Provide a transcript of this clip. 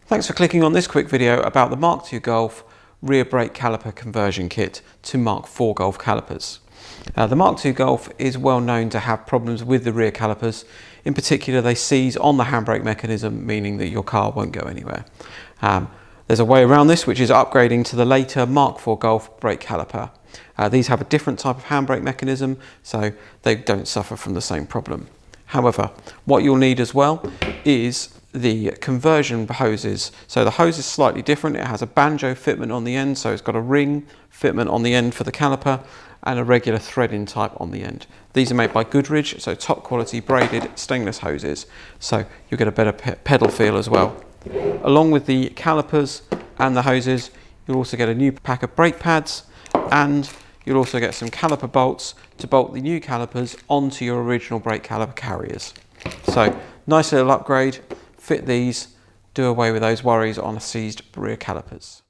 Thanks for clicking on this quick video about the Mk2 Golf rear brake caliper conversion kit to Mk4 Golf calipers. The Mk2 Golf is well known to have problems with the rear calipers. In particular, they seize on the handbrake mechanism, meaning that your car won't go anywhere. There's a way around this, which is upgrading to the later Mk4 Golf brake caliper. These have a different type of handbrake mechanism, so they don't suffer from the same problem. However, what you'll need as well is the conversion hoses. So the hose is slightly different. It has a banjo fitment on the end, so it's got a ring fitment on the end for the caliper and a regular threading type on the end. These are made by Goodrich, so top quality braided stainless hoses, so you'll get a better pedal feel as well. Along with the calipers and the hoses, you'll also get a new pack of brake pads, and you'll also get some caliper bolts to bolt the new calipers onto your original brake caliper carriers. So nice little upgrade. Fit these, do away with those worries on seized rear calipers.